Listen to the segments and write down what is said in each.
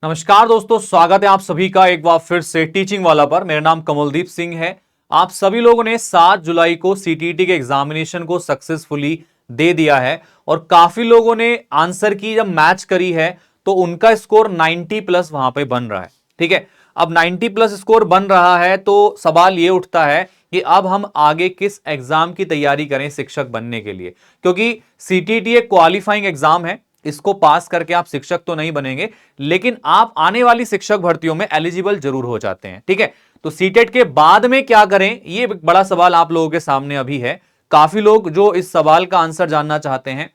नमस्कार दोस्तों, स्वागत है आप सभी का एक बार फिर से टीचिंग वाला पर। मेरा नाम कमलदीप सिंह है। आप सभी लोगों ने 7 जुलाई को सीटीईटी के एग्जामिनेशन को सक्सेसफुली दे दिया है और काफी लोगों ने आंसर की जब मैच करी है तो उनका स्कोर 90 प्लस वहां पे बन रहा है। ठीक है, अब 90 प्लस स्कोर बन रहा है तो सवाल ये उठता है कि अब हम आगे किस एग्जाम की तैयारी करें शिक्षक बनने के लिए, क्योंकि सीटीईटी एक क्वालिफाइंग एग्जाम है। इसको पास करके आप शिक्षक तो नहीं बनेंगे, लेकिन आप आने वाली शिक्षक भर्तियों में एलिजिबल जरूर हो जाते हैं। ठीक है, तो सीटेट के बाद में क्या करें, ये बड़ा सवाल आप लोगों के सामने अभी है। काफी लोग जो इस सवाल का आंसर जानना चाहते हैं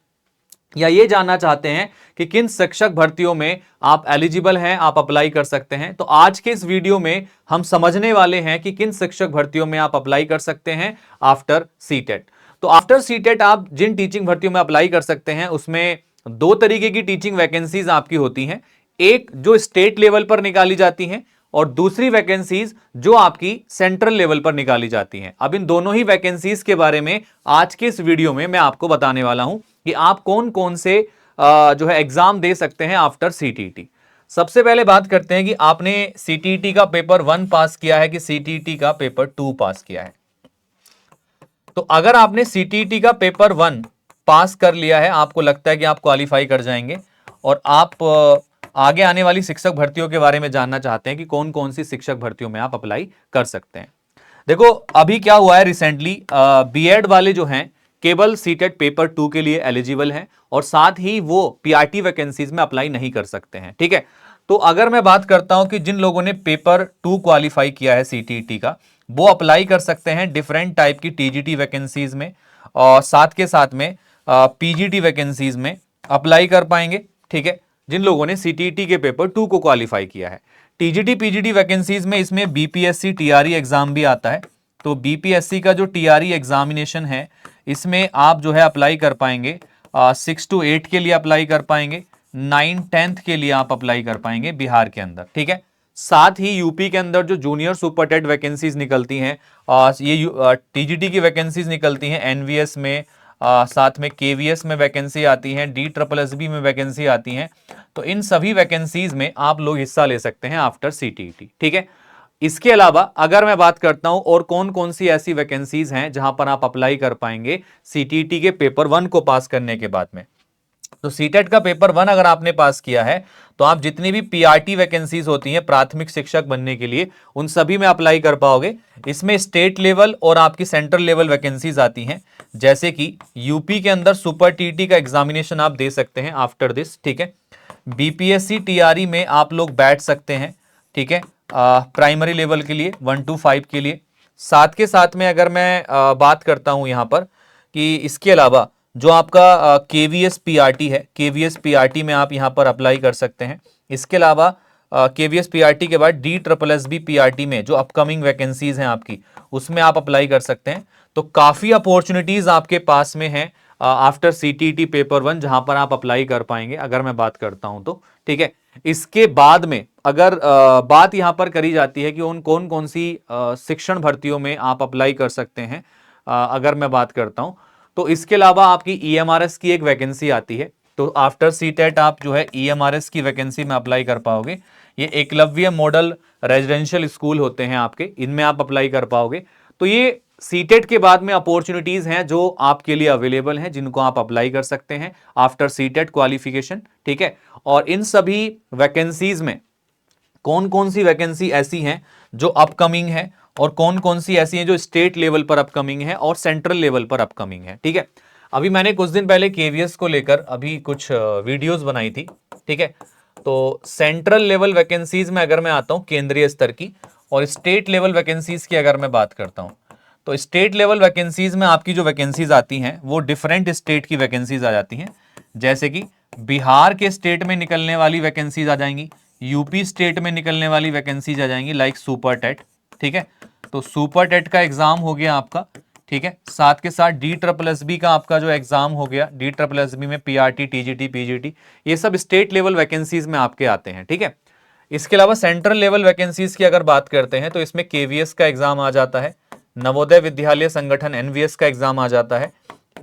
या ये जानना चाहते हैं कि किन शिक्षक भर्तियों में आप एलिजिबल हैं, आप अप्लाई कर सकते हैं। तो आज के इस वीडियो में हम समझने वाले हैं कि किन शिक्षक भर्तियों में आप अप्लाई कर सकते हैं आफ्टर सीटेट। तो आफ्टर सीटेट आप जिन टीचिंग भर्तियों में अप्लाई कर सकते हैं उसमें दो तरीके की टीचिंग वैकेंसीज आपकी होती हैं। एक जो स्टेट लेवल पर निकाली जाती हैं और दूसरी वैकेंसीज जो आपकी सेंट्रल लेवल पर निकाली जाती हैं। अब इन दोनों ही वैकेंसीज के बारे में आज के इस वीडियो में मैं आपको बताने वाला हूं कि आप कौन कौन से जो है एग्जाम दे सकते हैं आफ्टर सीटीईटी। सबसे पहले बात करते हैं कि आपने सीटीईटी का पेपर 1 पास किया है कि सीटीईटी का पेपर 2 पास किया है। तो अगर आपने सीटीईटी का पेपर 1 पास कर लिया है, आपको लगता है कि आप क्वालिफाई कर जाएंगे और आप आगे आने वाली शिक्षक भर्तियों के बारे में जानना चाहते हैं कि कौन कौन सी शिक्षक भर्तियों में आप अप्लाई कर सकते हैं। देखो अभी क्या हुआ है रिसेंटली, बीएड वाले जो हैं केवल सीटेट पेपर 2 के लिए एलिजिबल हैं और साथ ही वो पीआरटी वैकेंसीज में अप्लाई नहीं कर सकते हैं। ठीक है, तो अगर मैं बात करता हूं कि जिन लोगों ने पेपर 2 क्वालिफाई किया है सीटीईटी का, वो अप्लाई कर सकते हैं डिफरेंट टाइप की टीजीटी वैकेंसीज में और साथ के साथ में पीजीटी वैकेंसीज में अप्लाई कर पाएंगे। ठीक है, जिन लोगों ने सीटीईटी के पेपर 2 को क्वालिफाई किया है। टीजीटी पीजीटी वैकेंसीज में इसमें बीपीएससी टीआरई एग्जाम भी आता है। तो बीपीएससी का जो टीआरई एग्जामिनेशन है इसमें आप जो है अप्लाई कर पाएंगे 6 to 8 के लिए अप्लाई कर पाएंगे, 9 10th के लिए आप अप्लाई कर पाएंगे बिहार के अंदर। ठीक है, साथ ही यूपी के अंदर जो जूनियर सुपरटेट वैकेंसीज निकलती हैं ये टीजीटी की वैकेंसीज निकलती हैं एनवीएस में, साथ में केवीएस में वैकेंसी आती हैं, DSSB में वैकेंसी आती हैं। तो इन सभी वैकेंसीज में आप लोग हिस्सा ले सकते हैं आफ्टर सीटीईटी। ठीक है, इसके अलावा अगर मैं बात करता हूं और कौन कौन सी ऐसी वैकेंसीज हैं जहां पर आप अप्लाई कर पाएंगे सीटीईटी के पेपर 1 को पास करने के बाद में, तो सीटेट का पेपर 1 अगर आपने पास किया है तो आप जितनी भी पीआरटी वैकेंसीज होती हैं प्राथमिक शिक्षक बनने के लिए उन सभी में अप्लाई कर पाओगे। इसमें स्टेट लेवल और आपकी सेंट्रल लेवल वैकेंसीज आती हैं, जैसे कि यूपी के अंदर सुपर टीटी का एग्जामिनेशन आप दे सकते हैं आफ्टर दिस। ठीक है, बीपीएससी टीआरई में आप लोग बैठ सकते हैं। ठीक है, प्राइमरी लेवल के लिए 1 to 5 के लिए। साथ के साथ में अगर मैं बात करता हूं यहां पर कि इसके अलावा जो आपका केवीएस पीआरटी है, केवीएस पीआरटी में आप यहां पर अप्लाई कर सकते हैं। इसके अलावा केवीएस पीआरटी के बाद DSSB पीआरटी में जो अपकमिंग वैकेंसीज हैं आपकी, उसमें आप अप्लाई कर सकते हैं। तो काफ़ी अपॉर्चुनिटीज आपके पास में हैं आफ्टर सीटीईटी पेपर 1 जहां पर आप अप्लाई कर पाएंगे अगर मैं बात करता हूं तो। ठीक है, इसके बाद में अगर बात यहां पर करी जाती है कि उन कौन कौन सी शिक्षण भर्तियों में आप अप्लाई कर सकते हैं, अगर मैं बात करता हूं तो इसके अलावा आपकी ईएमआरएस की एक वैकेंसी आती है। तो आफ्टर सीटेट आप जो है ईएमआरएस की वैकेंसी में अप्लाई कर पाओगे। ये एकलव्य मॉडल रेजिडेंशियल स्कूल होते हैं आपके, इनमें आप अप्लाई कर पाओगे। तो ये सीटेट के बाद में अपॉर्चुनिटीज हैं जो आपके लिए अवेलेबल हैं, जिनको आप अप्लाई कर सकते हैं आफ्टर सीटेट क्वालिफिकेशन। ठीक है, और इन सभी वैकेंसीज में कौन कौन सी वैकेंसी ऐसी हैं जो अपकमिंग है और कौन कौन सी ऐसी हैं जो स्टेट लेवल पर अपकमिंग है और सेंट्रल लेवल पर अपकमिंग है। ठीक है, अभी मैंने कुछ दिन पहले केवीएस को लेकर अभी कुछ वीडियोस बनाई थी। ठीक है, तो सेंट्रल लेवल वैकेंसीज में अगर मैं आता हूं केंद्रीय स्तर की और स्टेट लेवल वैकेंसीज की अगर मैं बात करता हूं, तो स्टेट लेवल वैकेंसीज में आपकी जो वैकेंसीज आती हैं वो डिफरेंट स्टेट की वैकेंसीज आ जाती हैं। जैसे कि बिहार के स्टेट में निकलने वाली वैकेंसीज आ जाएंगी, यूपी स्टेट में निकलने वाली वैकेंसीज आ जाएंगी लाइक सुपर टेट। ठीक है, तो सुपर टेट का एग्जाम हो गया आपका। ठीक है, साथ के साथ DSSB का आपका जो एग्जाम हो गया, DSSB में पीआरटी टीजीटी पीजीटी ये सब स्टेट लेवल वैकेंसीज में आपके आते हैं। ठीक है, इसके अलावा सेंट्रल लेवल वैकेंसीज की अगर बात करते हैं तो इसमें केवीएस का एग्जाम आ जाता है, नवोदय विद्यालय संगठन एनवीएस का एग्जाम आ जाता है,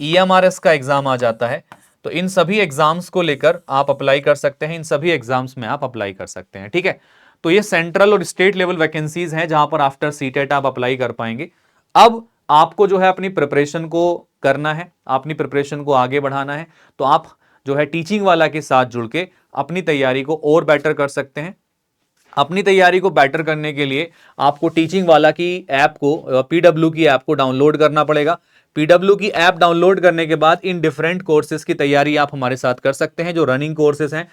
ईएमआरएस का एग्जाम आ जाता है। तो इन सभी एग्जाम्स को लेकर आप अप्लाई कर सकते हैं, इन सभी एग्जाम्स में आप अप्लाई कर सकते हैं, ठीक है। तो ये सेंट्रल और स्टेट लेवल वैकेंसीज हैं जहां पर आफ्टर सीटेट आप अप्लाई कर पाएंगे। अब आपको जो है अपनी प्रिपरेशन को करना है, अपनी प्रिपरेशन को आगे बढ़ाना है, तो आप जो है टीचिंग वाला के साथ जुड़ के अपनी तैयारी को और बेटर कर सकते हैं। अपनी तैयारी को बेटर करने के लिए आपको टीचिंग वाला की ऐप को, पीडब्ल्यू की ऐप को डाउनलोड करना पड़ेगा। पीडब्ल्यू की ऐप डाउनलोड करने के बाद इन डिफरेंट कोर्सेज की तैयारी आप हमारे साथ कर सकते हैं। जो रनिंग कोर्सेज हैं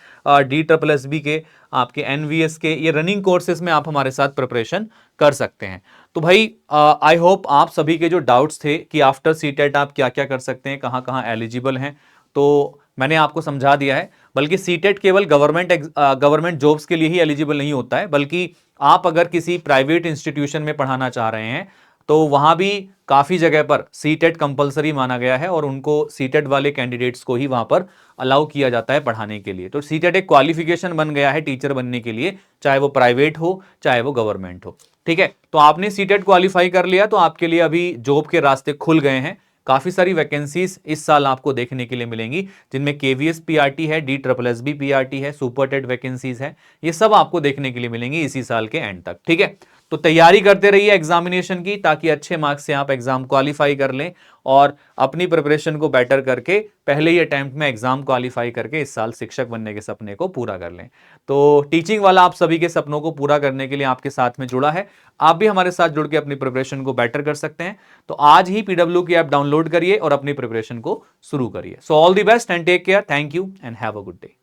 DSSB के, आपके NVS के, ये रनिंग कोर्सेज में आप हमारे साथ प्रिपरेशन कर सकते हैं। तो भाई आई होप आप सभी के जो डाउट्स थे कि आफ्टर सीटेट आप क्या क्या कर सकते हैं, कहाँ कहाँ एलिजिबल हैं, तो मैंने आपको समझा दिया है। बल्कि सीटेट केवल गवर्नमेंट जॉब्स के लिए ही एलिजिबल नहीं होता है, बल्कि आप अगर किसी प्राइवेट इंस्टीट्यूशन में पढ़ाना चाह रहे हैं तो वहां भी काफी जगह पर सीटेट कंपलसरी माना गया है और उनको सीटेट वाले कैंडिडेट्स को ही वहां पर अलाउ किया जाता है पढ़ाने के लिए। तो सीटेट एक क्वालिफिकेशन बन गया है टीचर बनने के लिए, चाहे वो प्राइवेट हो चाहे वो गवर्नमेंट हो, ठीक है। तो आपने सीटेट क्वालिफाई कर लिया तो आपके लिए अभी जॉब के रास्ते खुल गए हैं। काफी सारी वैकेंसीज इस साल आपको देखने के लिए मिलेंगी, जिनमें KVS PRT है, DSSB PRT है, सुपर टेट वैकेंसीज है, ये सब आपको देखने के लिए मिलेंगी इसी साल के एंड तक, ठीक है। तो तैयारी करते रहिए एग्जामिनेशन की, ताकि अच्छे मार्क्स से आप एग्जाम क्वालिफाई कर लें और अपनी प्रिपरेशन को बेटर करके पहले ही अटेम्प्ट में एग्जाम क्वालिफाई करके इस साल शिक्षक बनने के सपने को पूरा कर लें। तो टीचिंग वाला आप सभी के सपनों को पूरा करने के लिए आपके साथ में जुड़ा है। आप भी हमारे साथ जुड़ के अपनी प्रिपरेशन को बेटर कर सकते हैं। तो आज ही पीडब्ल्यू की ऐप डाउनलोड करिए और अपनी प्रिपरेशन को शुरू करिए। So all the best and take care. Thank you and have a good day.